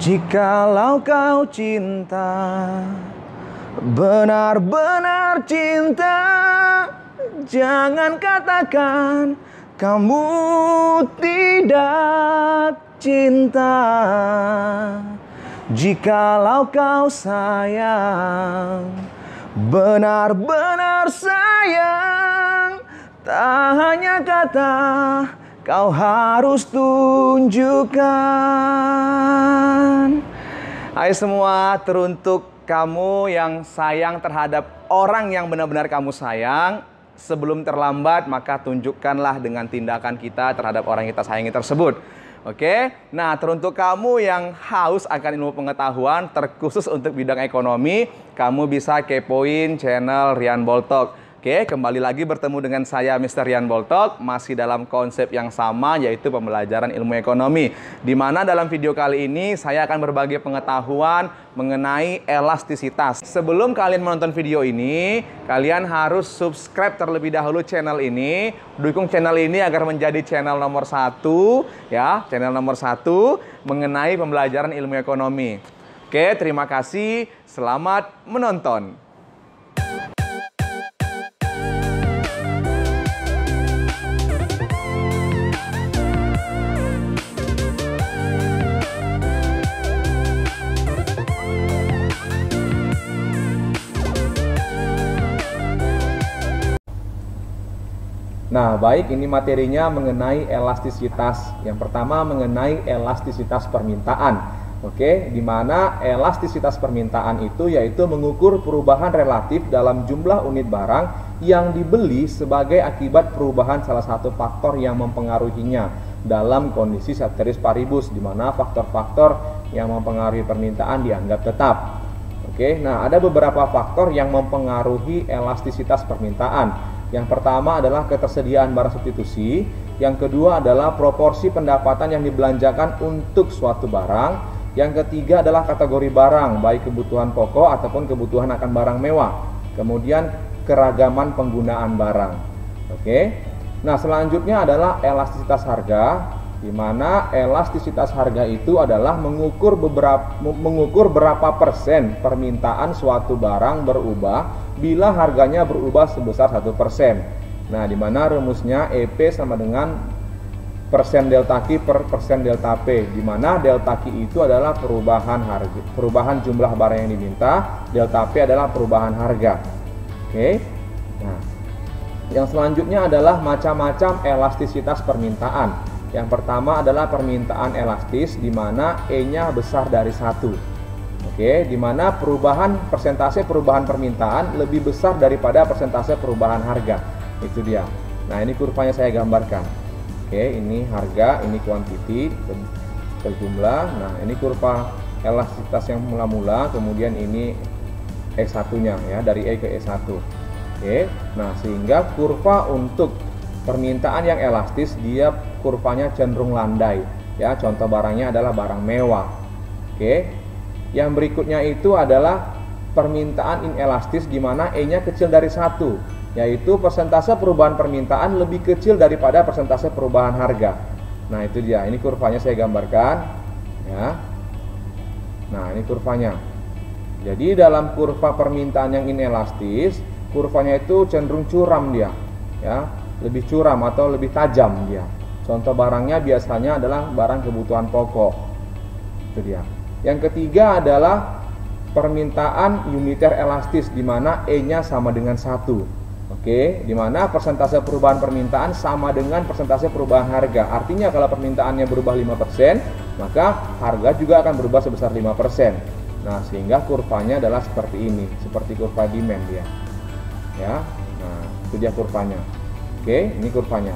Jikalau kau cinta, benar-benar cinta, jangan katakan kamu tidak cinta. Jikalau kau sayang, benar-benar sayang, tak hanya kata kau harus tunjukkan. Hai semua, teruntuk kamu yang sayang terhadap orang yang benar-benar kamu sayang, sebelum terlambat maka tunjukkanlah dengan tindakan kita terhadap orang yang kita sayangi tersebut. Oke, nah teruntuk kamu yang haus akan ilmu pengetahuan terkhusus untuk bidang ekonomi, kamu bisa kepoin channel Ryan Boltalk. Oke, kembali lagi bertemu dengan saya Mr. Ryan Boltalk, masih dalam konsep yang sama yaitu pembelajaran ilmu ekonomi. Di mana dalam video kali ini saya akan berbagi pengetahuan mengenai elastisitas. Sebelum kalian menonton video ini, kalian harus subscribe terlebih dahulu channel ini, dukung channel ini agar menjadi channel nomor 1 ya, channel nomor 1 mengenai pembelajaran ilmu ekonomi. Oke, terima kasih, selamat menonton. Nah, baik, ini materinya mengenai elastisitas. Yang pertama mengenai elastisitas permintaan. Oke, di mana elastisitas permintaan itu yaitu mengukur perubahan relatif dalam jumlah unit barang yang dibeli sebagai akibat perubahan salah satu faktor yang mempengaruhinya dalam kondisi ceteris paribus, di mana faktor-faktor yang mempengaruhi permintaan dianggap tetap. Oke, nah ada beberapa faktor yang mempengaruhi elastisitas permintaan. Yang pertama adalah ketersediaan barang substitusi, yang kedua adalah proporsi pendapatan yang dibelanjakan untuk suatu barang, yang ketiga adalah kategori barang, baik kebutuhan pokok ataupun kebutuhan akan barang mewah, kemudian keragaman penggunaan barang. Oke. Nah, selanjutnya adalah elastisitas harga, di mana elastisitas harga itu adalah mengukur berapa persen permintaan suatu barang berubah bila harganya berubah sebesar 1%. Nah, di mana rumusnya EP sama dengan persen delta Q per persen delta P, di mana delta Q itu adalah perubahan jumlah barang yang diminta, delta P adalah perubahan harga. Oke. Nah, yang selanjutnya adalah macam-macam elastisitas permintaan. Yang pertama adalah permintaan elastis, di mana E-nya besar dari 1. Oke, di mana persentase perubahan permintaan lebih besar daripada persentase perubahan harga. Itu dia. Nah, ini kurvanya saya gambarkan. Oke, ini harga, ini kuantiti ke jumlah. Nah, ini kurva elastisitas yang mula-mula, kemudian ini E1-nya ya, dari E ke E1. Oke. Nah, sehingga kurva untuk permintaan yang elastis dia kurvanya cenderung landai ya. Contoh barangnya adalah barang mewah. Oke. Yang berikutnya itu adalah permintaan inelastis, di mana E-nya kecil dari 1, yaitu persentase perubahan permintaan lebih kecil daripada persentase perubahan harga. Nah, itu dia. Ini kurvanya saya gambarkan ya. Nah, ini kurvanya. Jadi dalam kurva permintaan yang inelastis, kurvanya itu cenderung curam dia ya, lebih curam atau lebih tajam dia. Contoh barangnya biasanya adalah barang kebutuhan pokok. Itu dia. Yang ketiga adalah permintaan uniter elastis, di mana E-nya sama dengan 1. Oke, di mana persentase perubahan permintaan sama dengan persentase perubahan harga. Artinya kalau permintaannya berubah 5%, maka harga juga akan berubah sebesar 5%. Nah, sehingga kurvanya adalah seperti ini, seperti kurva demand dia. Ya. Nah, itu dia kurvanya. Oke, ini kurvanya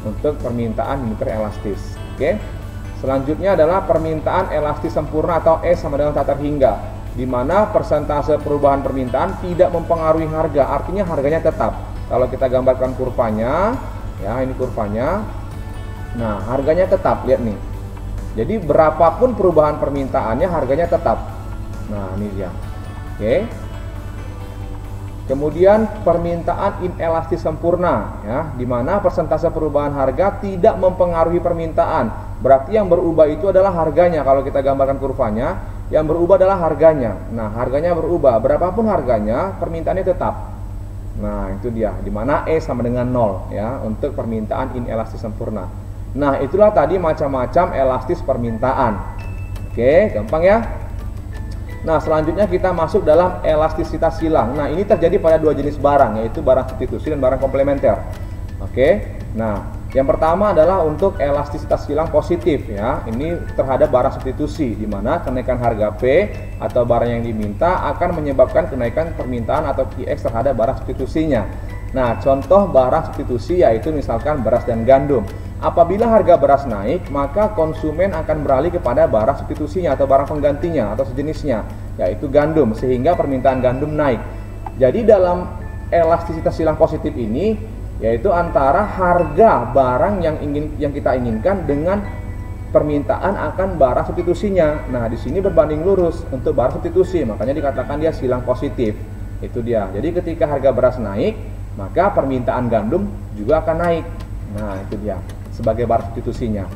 untuk permintaan uniter elastis. Oke. Selanjutnya adalah permintaan elastis sempurna atau E sama dengan tak terhingga, di mana persentase perubahan permintaan tidak mempengaruhi harga, artinya harganya tetap. Kalau kita gambarkan kurvanya, ya ini kurvanya. Nah, harganya tetap, lihat nih. Jadi berapapun perubahan permintaannya, harganya tetap. Nah, ini dia. Oke. Kemudian permintaan inelastis sempurna, ya, di mana persentase perubahan harga tidak mempengaruhi permintaan. Berarti yang berubah itu adalah harganya. Kalau kita gambarkan kurvanya, yang berubah adalah harganya. Nah, harganya berubah, berapapun harganya, permintaannya tetap. Nah, itu dia, di mana E sama dengan 0, ya, untuk permintaan inelastis sempurna. Nah, itulah tadi macam-macam elastis permintaan. Oke, gampang ya. Nah, selanjutnya kita masuk dalam elastisitas silang. Nah, ini terjadi pada dua jenis barang, yaitu barang substitusi dan barang komplementer. Oke. Nah, yang pertama adalah untuk elastisitas silang positif, ya. Ini terhadap barang substitusi, di mana kenaikan harga P atau barang yang diminta akan menyebabkan kenaikan permintaan atau QX terhadap barang substitusinya. Nah, contoh barang substitusi yaitu misalkan beras dan gandum. Apabila harga beras naik, maka konsumen akan beralih kepada barang substitusinya atau barang penggantinya atau sejenisnya, yaitu gandum, sehingga permintaan gandum naik. Jadi dalam elastisitas silang positif ini, yaitu antara harga barang yang kita inginkan dengan permintaan akan barang substitusinya. Nah, di sini berbanding lurus untuk barang substitusi, makanya dikatakan dia silang positif. Itu dia. Jadi ketika harga beras naik, maka permintaan gandum juga akan naik. Nah, itu dia, sebagai barang substitusinya.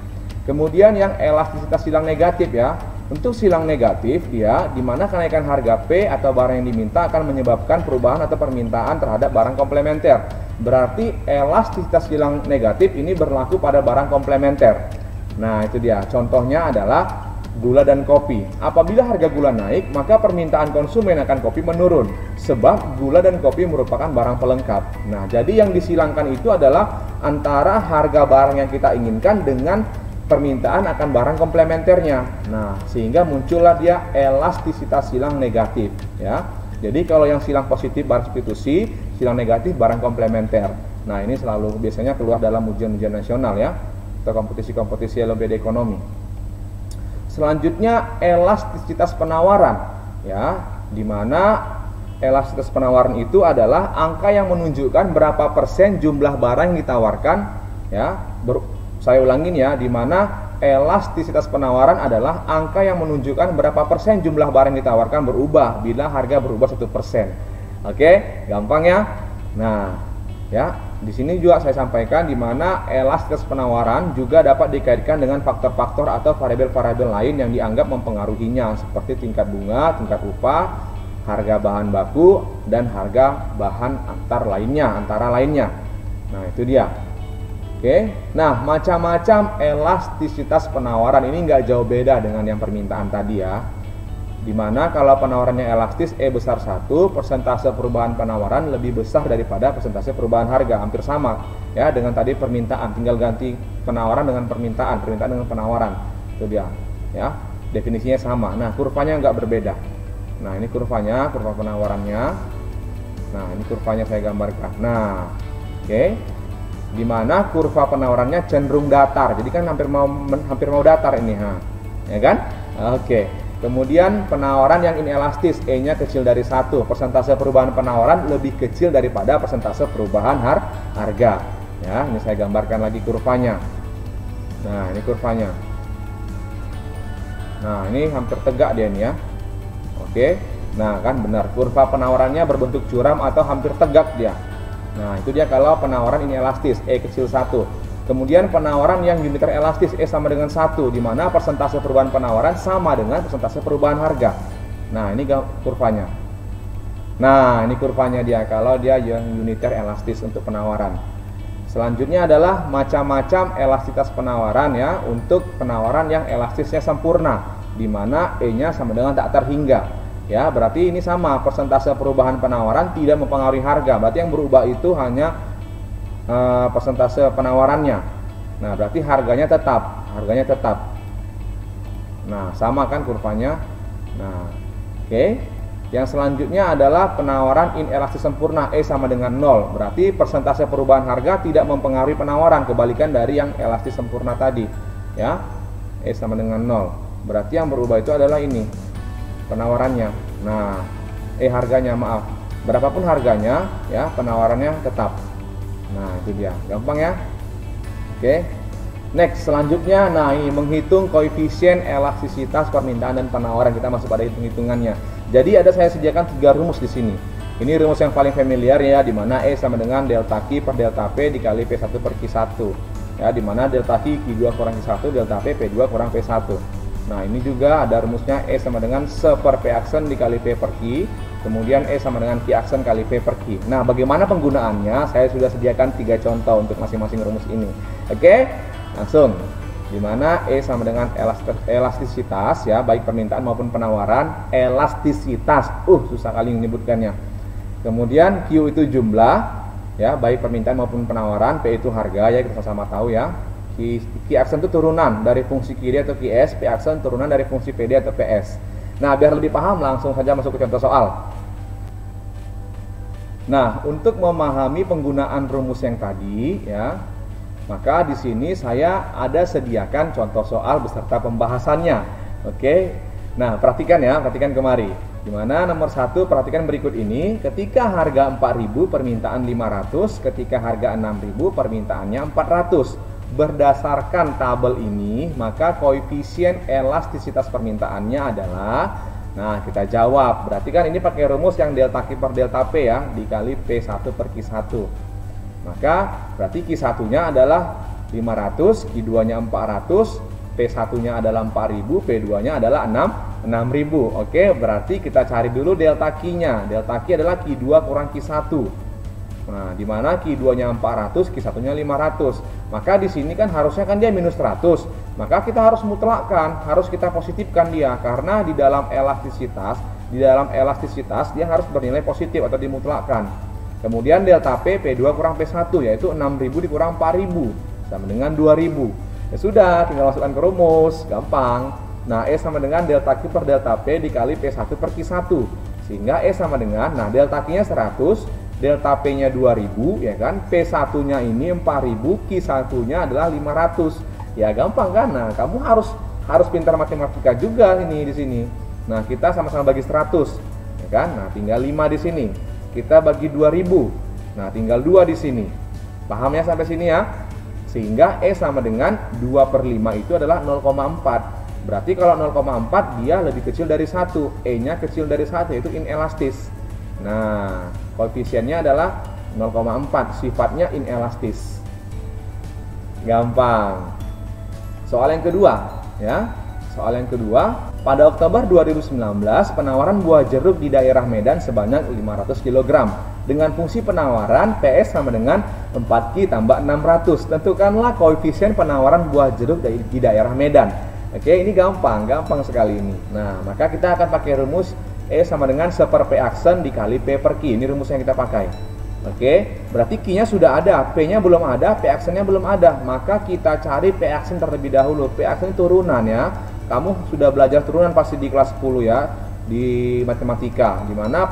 Kemudian yang elastisitas silang negatif, ya. Untuk silang negatif dia di mana kenaikan harga P atau barang yang diminta akan menyebabkan perubahan atau permintaan terhadap barang komplementer. Berarti elastisitas silang negatif ini berlaku pada barang komplementer. Nah, itu dia. Contohnya adalah gula dan kopi. Apabila harga gula naik, maka permintaan konsumen akan kopi menurun, sebab gula dan kopi merupakan barang pelengkap. Nah, jadi yang disilangkan itu adalah antara harga barang yang kita inginkan dengan permintaan akan barang komplementernya. Nah, sehingga muncullah dia elastisitas silang negatif, ya. Jadi kalau yang silang positif barang substitusi, silang negatif barang komplementer. Nah, ini selalu biasanya keluar dalam ujian-ujian nasional, ya, atau kompetisi-kompetisi Olimpiade ekonomi. Selanjutnya elastisitas penawaran, ya, di mana elastisitas penawaran itu adalah angka yang menunjukkan berapa persen jumlah barang yang ditawarkan, ya. Saya ulangin, ya, di mana elastisitas penawaran adalah angka yang menunjukkan berapa persen jumlah barang yang ditawarkan berubah bila harga berubah 1%. Oke, gampang ya. Nah, ya, di sini juga saya sampaikan di mana elastisitas penawaran juga dapat dikaitkan dengan faktor-faktor atau variabel-variabel lain yang dianggap mempengaruhinya, seperti tingkat bunga, tingkat upah, harga bahan baku, dan harga bahan antara lainnya. Nah, itu dia. Oke, nah macam-macam elastisitas penawaran ini nggak jauh beda dengan yang permintaan tadi, ya. Dimana kalau penawarannya elastis E besar 1, persentase perubahan penawaran lebih besar daripada persentase perubahan harga, hampir sama, ya, dengan tadi permintaan, tinggal ganti penawaran dengan permintaan dengan penawaran. Itu dia, ya, definisinya sama. Nah, kurvanya nggak berbeda. Nah, ini kurvanya, kurva penawarannya. Nah, ini kurvanya saya gambarkan. Nah, oke. Di mana kurva penawarannya cenderung datar, jadi kan hampir mau datar ini, ya kan? Oke. Kemudian penawaran yang inelastis, E-nya kecil dari 1, persentase perubahan penawaran lebih kecil daripada persentase perubahan harga. Ya, ini saya gambarkan lagi kurvanya. Nah, ini kurvanya. Nah, ini hampir tegak dia nih, ya. Oke. Nah, kan benar, kurva penawarannya berbentuk curam atau hampir tegak dia. Nah, itu dia kalau penawaran ini elastis, E kecil 1. Kemudian penawaran yang uniter elastis, E sama dengan 1, di mana persentase perubahan penawaran sama dengan persentase perubahan harga. Nah, ini kurvanya. Nah, ini kurvanya dia kalau dia yang uniter elastis untuk penawaran. Selanjutnya adalah macam-macam elastisitas penawaran, ya, untuk penawaran yang elastisnya sempurna, di mana E-nya sama dengan tak terhingga. Ya, berarti ini sama, persentase perubahan penawaran tidak mempengaruhi harga. Berarti yang berubah itu hanya persentase penawarannya. Nah, berarti harganya tetap. Nah, sama kan kurvanya. Nah, oke. Yang selanjutnya adalah penawaran inelastis sempurna, E sama dengan 0. Berarti persentase perubahan harga tidak mempengaruhi penawaran, kebalikan dari yang elastis sempurna tadi, ya. E sama dengan 0. Berarti yang berubah itu adalah ini, penawarannya. Nah, harganya, maaf. Berapapun harganya, ya, penawarannya tetap. Nah, itu dia. Gampang, ya. Oke. Next, selanjutnya, nah, ini menghitung koefisien elastisitas permintaan dan penawaran. Kita masuk pada hitung-hitungannya. Jadi saya sediakan 3 rumus di sini. Ini rumus yang paling familiar ya, di mana E sama dengan delta Q per delta P dikali P1 per Q1. Ya, di mana delta Q Q2 kurang Q1, delta P P2 kurang P1. Nah, ini juga ada rumusnya E sama dengan 1 per P aksen dikali P per Q, kemudian E sama dengan Q aksen kali P per Q. Nah, bagaimana penggunaannya? Saya sudah sediakan 3 contoh untuk masing-masing rumus ini. Oke, langsung. Di mana E sama dengan elastisitas ya, baik permintaan maupun penawaran. Elastisitas, susah kali menyebutkannya. Kemudian Q itu jumlah ya, baik permintaan maupun penawaran. P itu harga ya, kita sama tahu ya. Q aksen itu turunan dari fungsi QD atau QS, P aksen turunan dari fungsi PD atau PS. Nah, biar lebih paham langsung saja masuk ke contoh soal. Nah, untuk memahami penggunaan rumus yang tadi ya, maka di sini saya ada sediakan contoh soal beserta pembahasannya. Oke. Nah, perhatikan ya, perhatikan kemari. Dimana nomor 1, perhatikan berikut ini. Ketika harga 4.000 permintaan 500, ketika harga 6.000 permintaannya 400. Berdasarkan tabel ini, maka koefisien elastisitas permintaannya adalah, nah kita jawab. Berarti kan ini pakai rumus yang delta Q per delta P ya, dikali P1 per Q1. Maka berarti Q1 nya adalah 500, Q2 nya 400, P1 nya adalah 4000, P2 nya adalah 6000. Oke, berarti kita cari dulu delta Q nya. Delta Q adalah Q2 kurang Q1. Nah, di mana Q2 nya 400, Q1 nya 500. Maka di sini kan harusnya kan dia minus 100. Maka kita harus mutlakkan, harus kita positifkan dia, karena di dalam elastisitas dia harus bernilai positif atau dimutlakkan. Kemudian delta P, P2 kurang P1, yaitu 6000 dikurang 4000 sama dengan 2000. Ya sudah, tinggal masukkan ke rumus, gampang. Nah, E sama dengan delta Q per delta P dikali P1 per Q1. Sehingga E sama dengan, nah delta Q nya 100, delta P nya 2000 ya kan, P1 nya ini 4000, Q1 nya adalah 500. Ya gampang kan? Nah, kamu harus pintar matematika juga ini di sini. Nah, kita sama-sama bagi 100 ya kan? Nah, tinggal 5 di sini. Kita bagi 2000. Nah, tinggal 2 di sini. Paham ya sampai sini ya? Sehingga E sama dengan 2 per 5 itu adalah 0,4. Berarti kalau 0,4 dia lebih kecil dari 1. E nya kecil dari 1, yaitu inelastis. Nah, koefisiennya adalah 0,4, sifatnya inelastis. Gampang. Soal yang kedua ya. Soal yang kedua, pada Oktober 2019 penawaran buah jeruk di daerah Medan sebanyak 500 kg dengan fungsi penawaran PS sama dengan 4Q tambah 600. Tentukanlah koefisien penawaran buah jeruk di daerah Medan. Oke, ini gampang sekali ini. Nah, maka kita akan pakai rumus E sama dengan 1 per P aksen dikali P per Q. Ini rumus yang kita pakai. Oke, berarti Q-nya sudah ada, P-nya belum ada, P aksennya belum ada. Maka kita cari P aksen terlebih dahulu. P aksen turunan ya. Kamu sudah belajar turunan pasti di kelas 10 ya, di matematika. Dimana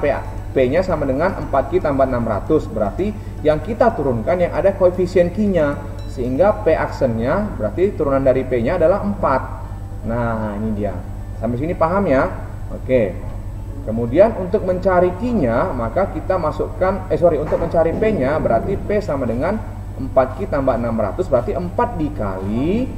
P-nya sama dengan 4Q tambah 600. Berarti yang kita turunkan yang ada koefisien Q-nya. Sehingga P aksennya berarti turunan dari P-nya adalah 4. Nah, ini dia. Sampai sini paham ya? Oke. Kemudian untuk mencari Q-nya, maka kita masukkan, untuk mencari P-nya, berarti P sama dengan 4Q tambah 600, berarti 4 dikali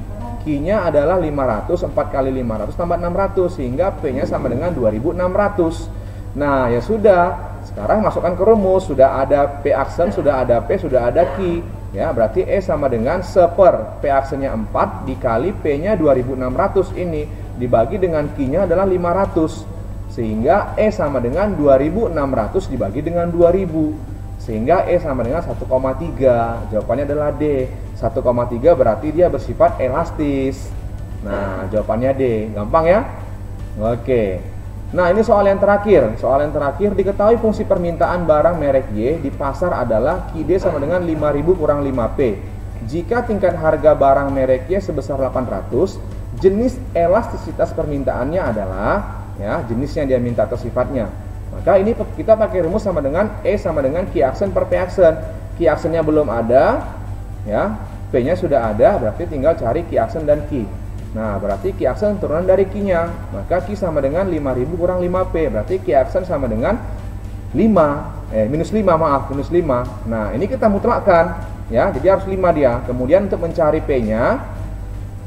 Q-nya adalah 500, 4 kali 500 tambah 600, sehingga P-nya sama dengan 2600. Nah, ya sudah, sekarang masukkan ke rumus, sudah ada P aksen, sudah ada P, sudah ada Q. Ya, berarti E sama dengan 1 per P aksennya 4 dikali P-nya 2600 ini, dibagi dengan Q-nya adalah 500. Sehingga E sama dengan 2600 dibagi dengan 2000. Sehingga E sama dengan 1,3. Jawabannya adalah D. 1,3 berarti dia bersifat elastis. Nah, jawabannya D. Gampang ya? Oke. Nah, ini soal yang terakhir. Soal yang terakhir, diketahui fungsi permintaan barang merek Y di pasar adalah QD sama dengan 5000 kurang 5P. Jika tingkat harga barang merek Y sebesar 800, jenis elastisitas permintaannya adalah, ya, jenisnya dia minta atau sifatnya. Maka ini kita pakai rumus sama dengan E sama dengan Q aksen per P aksen. Q aksennya belum ada, ya, P-nya sudah ada, berarti tinggal cari Q aksen dan Q. Nah, berarti Q aksen turunan dari Q-nya. Maka Q sama dengan 5000 kurang 5P. Berarti Q aksen sama dengan minus 5. Nah, ini kita mutlakkan, ya. Jadi harus 5 dia. Kemudian untuk mencari P-nya,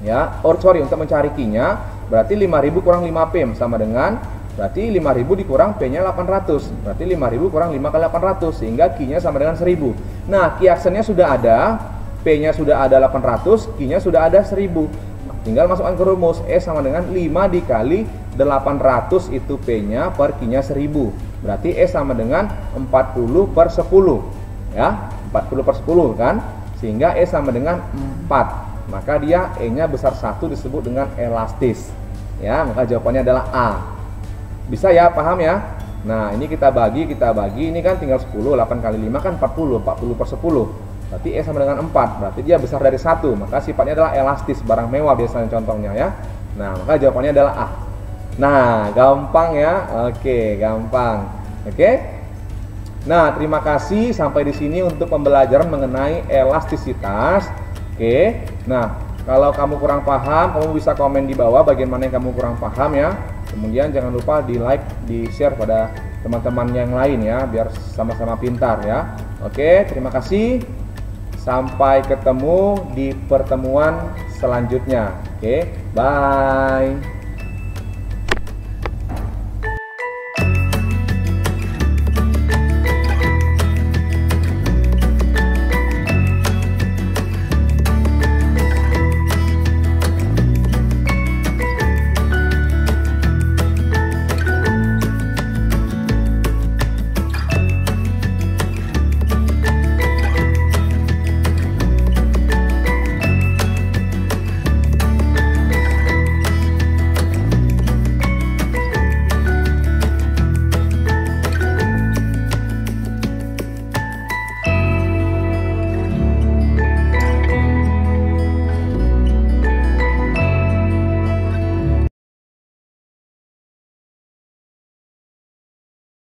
ya, untuk mencari Q-nya berarti 5000 kurang 5P sama dengan Berarti 5000 dikurang P-nya 800. Berarti 5000 kurang 5 kali 800, sehingga Q-nya sama dengan 1000. Nah, Q aksennya sudah ada, P-nya sudah ada 800, Q-nya sudah ada 1000. Tinggal masukkan ke rumus. E sama dengan 5 dikali 800 itu P-nya per Q-nya 1000. Berarti E sama dengan 40 per 10. Ya, 40 per 10 kan? Sehingga E sama dengan 4. Maka dia E-nya besar 1 disebut dengan elastis. Ya, maka jawabannya adalah A. Bisa ya, paham ya? Nah, ini kita bagi, ini kan tinggal 10, 8 kali 5 kan 40, 40 per 10. Berarti E sama dengan 4, berarti dia besar dari 1, maka sifatnya adalah elastis, barang mewah biasanya contohnya ya. Nah, maka jawabannya adalah A. Nah, gampang ya. Oke, gampang. Oke. Nah, terima kasih sampai di sini untuk pembelajaran mengenai elastisitas. Oke. Nah, kalau kamu kurang paham, kamu bisa komen di bawah bagian mana yang kamu kurang paham ya. Kemudian jangan lupa di like, di share pada teman-teman yang lain ya, biar sama-sama pintar ya. Oke, terima kasih. Sampai ketemu di pertemuan selanjutnya. Oke, bye.